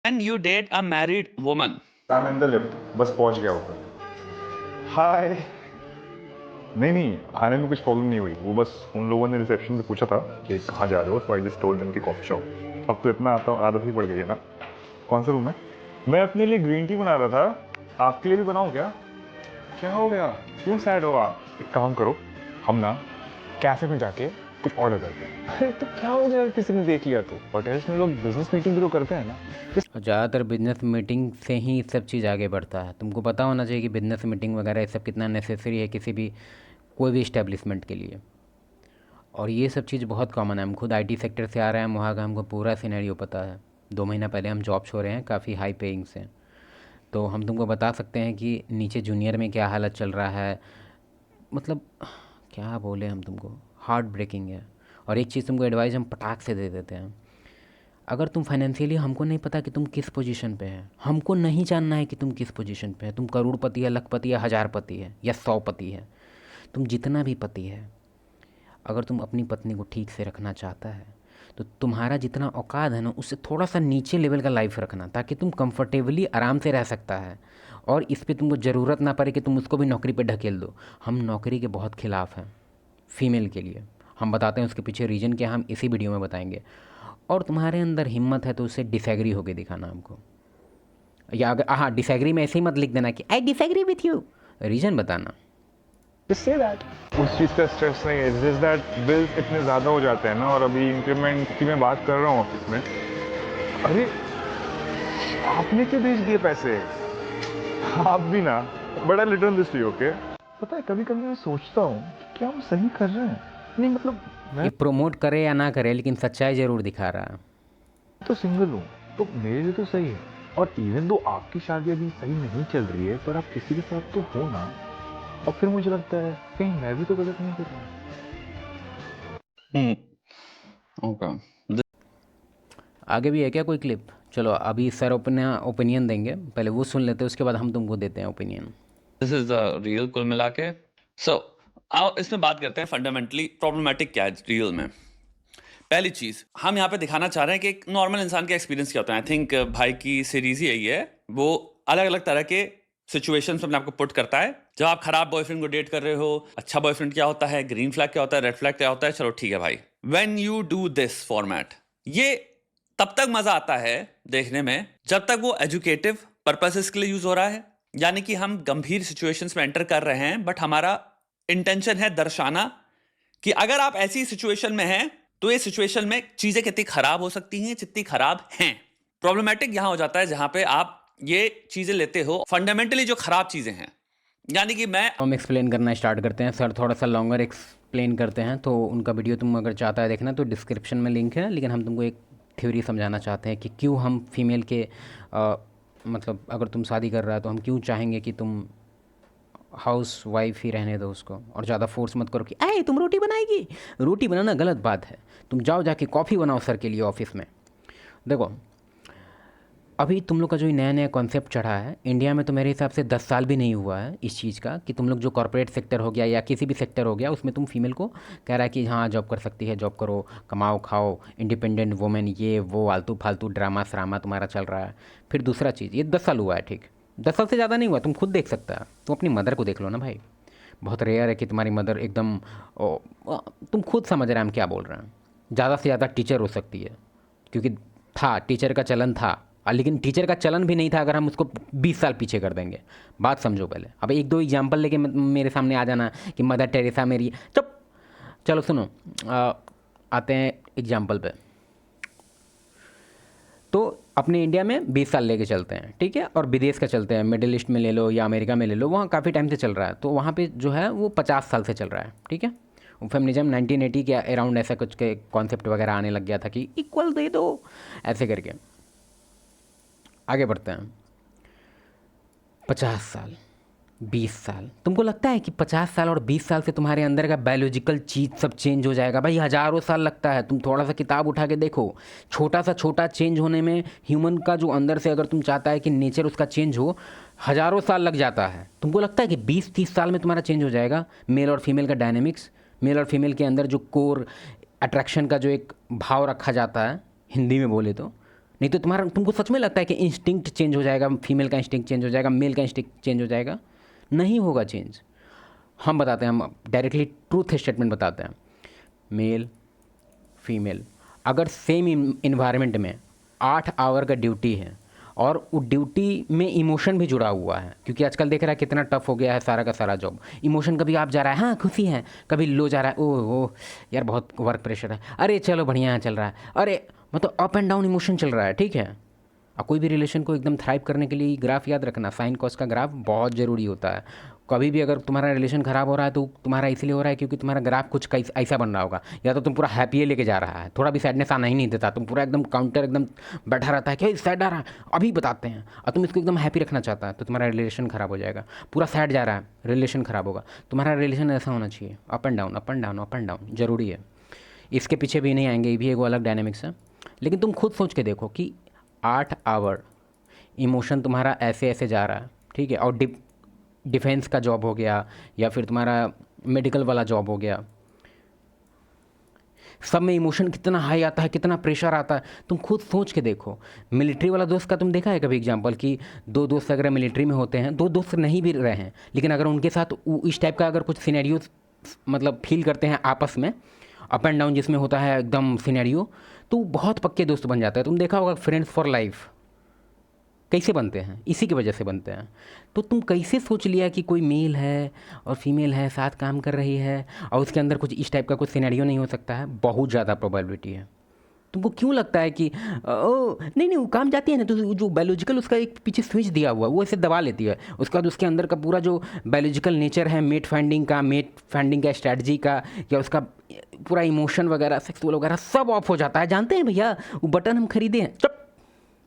When you date a married woman, I'm in the lift. बस पहुंच गया ऊपर. हाय. नहीं आने में कुछ प्रॉब्लम नहीं हुई. वो बस उन लोगों ने रिसेप्शन पे पूछा था कि कहाँ जा रहे हो, so I just told them कि कॉफी शॉप. अब तो इतना आता आदत ही पड़ गई है ना. कौन सा रूम है? मैं अपने लिए ग्रीन टी बना रहा था. आपके लिए भी बनाऊं क्या? क्या हो गया? क्यों सैड हो आप? एक काम करो, हम ना कैफे में जाके कुछ ऑर्डर करते हैं. अरे तो क्या हो गया किसी ने देख लिया तो? होटल्स में लोग बिजनेस मीटिंग भी तो करते हैं ना. और ज़्यादातर बिजनेस मीटिंग से ही सब चीज़ आगे बढ़ता है। तुमको पता होना चाहिए कि बिजनेस मीटिंग वगैरह ये सब कितना नेसेसरी है किसी भी कोई भी इस्टेब्लिशमेंट के लिए। और ये सब चीज़ बहुत कॉमन है। हम खुद आईटी सेक्टर से आ रहे हैं, वहाँ का हमको पूरा सिनेरियो पता है। 2 महीना पहले हम जॉब छोड़े हैं काफ़ी हाई पेइंग से, तो हम तुमको बता सकते हैं कि नीचे जूनियर में क्या हालत चल रहा है। मतलब क्या बोले हम तुमको, हार्ट ब्रेकिंग है। और एक चीज़ तुमको एडवाइस हम पटाख से दे देते हैं, अगर तुम फाइनेंशियली, हमको नहीं पता कि तुम किस पोजीशन पे है, हमको नहीं जानना है कि तुम किस पोजीशन पे है, तुम करोड़पति है, लखपति है, हज़ारपति है या 100 पति है, तुम जितना भी पति है, अगर तुम अपनी पत्नी को ठीक से रखना चाहता है तो तुम्हारा जितना औकात है ना उससे थोड़ा सा नीचे लेवल का लाइफ रखना, ताकि तुम कंफर्टेबली आराम से रह सकता है। और इस पे तुमको ज़रूरत ना पड़े कि तुम उसको भी नौकरी पे ढकेल दो। हम नौकरी के बहुत खिलाफ़ हैं फ़ीमेल के लिए। हम बताते हैं उसके पीछे रीज़न क्या, हम इसी वीडियो में बताएंगे। और तुम्हारे अंदर हिम्मत है तो उससे डिसएग्री होके दिखाना हमको, या अगर हाँ डिसएग्री में ऐसे ही मत लिख देना कि I disagree with you, reason बताना। Just say that. उस चीज़ का स्ट्रेस नहीं है. It's just that बिल्स इतने ज़्यादा हो जाते हैं ना. और अभी इंक्रीमेंट की मैं बात कर रहा हूँ ऑफिस में. अरे आपने क्यों भेज दिए पैसे? आप भी ना. But I return this to you, okay? पता है कभी कभी मैं सोचता हूँ कि क्या हम सही कर रहे हैं. नहीं मतलब मैं ये प्रमोट करे या ना करे लेकिन सच्चाई ज़रूर दिखा रहा है। तो सिंगल हूँ, तो मेरे लिए तो सही है. और इवन दो आपकी शादी अभी सही नहीं चल रही है, पर आप किसी के साथ तो हो ना. और फिर मुझे लगता है कहीं मैं भी तो गलत नहीं कर रहा. okay. आगे भी है क्या कोई क्लिप? चलो अभी सर अपना ओपिनियन देंगे, पहले वो सुन लेते हैं, उसके बाद हम तुमको देते हैं opinion. This is the real कुल मिला के. सो आओ इसमें बात करते हैं फंडामेंटली प्रॉब्लमेटिक क्या है रियल में. पहली चीज हम यहाँ पे दिखाना चाह रहे हैं कि एक नॉर्मल इंसान का एक्सपीरियंस क्या होता है. आई थिंक भाई की सीरीज ही यही है. वो अलग अलग तरह के सिचुएशंस में अपने आपको पुट करता है. जब आप खराब बॉयफ्रेंड को डेट कर रहे हो, अच्छा बॉयफ्रेंड क्या होता है, ग्रीन फ्लैग क्या होता है, रेड फ्लैग क्या होता है, चलो ठीक है भाई. When you do this format, ये तब तक मजा आता है देखने में जब तक वो एजुकेटिव पर्पसेस के लिए यूज हो रहा है. यानी कि हम गंभीर सिचुएशंस में एंटर कर रहे हैं, बट हमारा इंटेंशन है दर्शाना कि अगर आप ऐसी सिचुएशन में हैं तो ये सिचुएशन में चीजें कितनी खराब हो सकती हैं, जितनी खराब हैं. प्रॉब्लमेटिक यहां हो जाता है जहां पे आप ये चीजें लेते हो फंडामेंटली जो खराब चीजें हैं. यानी कि मैं हम एक्सप्लेन करना स्टार्ट करते हैं। सर थोड़ा सा लॉन्गर एक्सप्लेन करते हैं, तो उनका वीडियो तुम अगर चाहता है देखना तो डिस्क्रिप्शन में लिंक है। लेकिन हम तुमको एक थ्योरी समझाना चाहते हैं कि क्यों हम फीमेल के मतलब अगर तुम शादी कर रहा है तो हम क्यों चाहेंगे कि तुम हाउस वाइफ ही रहने दो उसको, और ज़्यादा फोर्स मत करो कि अरे तुम रोटी बनाएगी। रोटी बनाना गलत बात है, तुम जाओ जाके कॉफ़ी बनाओ सर के लिए ऑफिस में। देखो अभी तुम लोग का जो नया नया कॉन्सेप्ट चढ़ा है इंडिया में, तो मेरे हिसाब से 10 साल भी नहीं हुआ है इस चीज़ का, कि तुम लोग जो कॉर्पोरेट सेक्टर हो गया या किसी भी सेक्टर हो गया उसमें तुम फीमेल को कह रहा है कि हाँ जॉब कर सकती है, जॉब करो, कमाओ खाओ, इंडिपेंडेंट वुमेन, ये वो आलतू फालतू ड्रामा श्रामा तुम्हारा चल रहा है। फिर दूसरा चीज़, ये 10 साल हुआ है, ठीक, 10 साल से ज़्यादा नहीं हुआ, तुम खुद देख सकता है। तुम अपनी मदर को देख लो ना भाई, बहुत रेयर है कि तुम्हारी मदर एकदम तुम खुद समझ रहे हैं हम क्या बोल रहे हैं। ज़्यादा से ज़्यादा टीचर हो सकती है, क्योंकि था टीचर का चलन था, लेकिन टीचर का चलन भी नहीं था अगर हम उसको 20 साल पीछे कर देंगे। बात समझो पहले। अब एक दो एग्जांपल लेके मेरे सामने आ जाना कि मदर टेरेसा मेरी, चुप। चलो सुनो, आते हैं एग्जांपल पे। तो अपने इंडिया में 20 साल लेके चलते हैं, ठीक है, और विदेश का चलते हैं, मिडिल ईस्ट में ले लो या अमेरिका में ले लो, वहाँ काफ़ी टाइम से चल रहा है। तो वहाँ पे जो है वो 50 साल से चल रहा है, ठीक है। फेमिनिज्म 1980 के अराउंड ऐसा कुछ के कॉन्सेप्ट वगैरह आने लग गया था कि इक्वल दे दो, ऐसे करके। आगे बढ़ते हैं। 50 साल, 20 साल, तुमको लगता है कि 50 साल और 20 साल से तुम्हारे अंदर का बायोलॉजिकल चीज़ सब चेंज हो जाएगा? भाई हज़ारों साल लगता है। तुम थोड़ा सा किताब उठा के देखो, छोटा सा छोटा चेंज होने में ह्यूमन का जो अंदर से अगर तुम चाहता है कि नेचर उसका चेंज हो, हज़ारों साल लग जाता है। तुमको लगता है कि 20-30 साल में तुम्हारा चेंज हो जाएगा? मेल और फीमेल का डायनेमिक्स, मेल और फीमेल के अंदर जो कोर अट्रैक्शन का जो एक भाव रखा जाता है, हिंदी में बोले तो, नहीं तो तुमको सच में लगता है कि इंस्टिंक्ट चेंज हो जाएगा, फीमेल का इंस्टिंक्ट चेंज हो जाएगा, मेल का इंस्टिंक्ट चेंज हो जाएगा? नहीं होगा चेंज। हम बताते हैं, हम डायरेक्टली ट्रूथ स्टेटमेंट बताते हैं। मेल फीमेल अगर सेम इन्वायरमेंट में 8 आवर का ड्यूटी है और उस ड्यूटी में इमोशन भी जुड़ा हुआ है, क्योंकि आजकल देख रहा है कितना टफ हो गया है सारा का सारा जॉब। इमोशन कभी आप जा रहा है हाँ खुशी है, कभी लो जा रहा है ओह यार बहुत वर्क प्रेशर है, अरे चलो बढ़िया चल रहा है, अरे मतलब अप एंड डाउन इमोशन चल रहा है, ठीक है। और कोई भी रिलेशन को एकदम थ्राइव करने के लिए ग्राफ याद रखना, साइन कॉस का ग्राफ बहुत ज़रूरी होता है। कभी भी अगर तुम्हारा रिलेशन ख़राब हो रहा है तो तुम्हारा इसलिए हो रहा है क्योंकि तुम्हारा ग्राफ कुछ ऐसा बन रहा होगा, या तो तुम पूरा हैप्पी लेके जा रहा है, थोड़ा भी सैडनेस आना ही नहीं देता, तुम पूरा एकदम काउंटर एकदम बैठा रहता है कि सैड आ रहा है अभी बताते हैं, और तुम इसको एकदम हैप्पी रखना चाहता है तो तुम्हारा रिलेशन ख़राब हो जाएगा। पूरा सैड जा रहा है, रिलेशन ख़राब होगा। तुम्हारा रिलेशन ऐसा होना चाहिए, up and down up and down up and down, ज़रूरी है। इसके पीछे भी नहीं आएंगे, ये भी एक अलग डायनेमिक्स है। लेकिन तुम खुद सोच के देखो कि 8 आवर इमोशन तुम्हारा ऐसे ऐसे जा रहा है, ठीक है, और डिफेंस का जॉब हो गया या फिर तुम्हारा मेडिकल वाला जॉब हो गया, सब में इमोशन कितना हाई आता है, कितना प्रेशर आता है, तुम खुद सोच के देखो। मिलिट्री वाला दोस्त का तुम देखा है कभी एग्जांपल कि 2 दोस्त अगर मिलिट्री में होते हैं, 2 दोस्त नहीं भी रहे हैं, लेकिन अगर उनके साथ इस टाइप का अगर कुछ सिनेरियो मतलब फील करते हैं आपस में, अप एंड डाउन जिसमें होता है एकदम सिनेरियो, तो बहुत पक्के दोस्त बन जाते हैं। तुम देखा होगा फ्रेंड्स फॉर लाइफ कैसे बनते हैं, इसी की वजह से बनते हैं। तो तुम कैसे सोच लिया कि कोई मेल है और फीमेल है साथ काम कर रही है और उसके अंदर कुछ इस टाइप का कुछ सिनेरियो नहीं हो सकता है? बहुत ज़्यादा प्रोबेबिलिटी है। तुमको क्यों लगता है कि ओ नहीं वो काम जाती है ना, तो जो बायोलॉजिकल उसका एक पीछे स्विच दिया हुआ है वो ऐसे दबा लेती है, उसके बाद उसके अंदर का पूरा जो बायोलॉजिकल नेचर है मेट फाइंडिंग का स्ट्रैटेजी का, या उसका पूरा इमोशन वगैरह सेक्सुअल वगैरह सब ऑफ हो जाता है। जानते हैं भैया वो बटन हम खरीदे हैं, चुप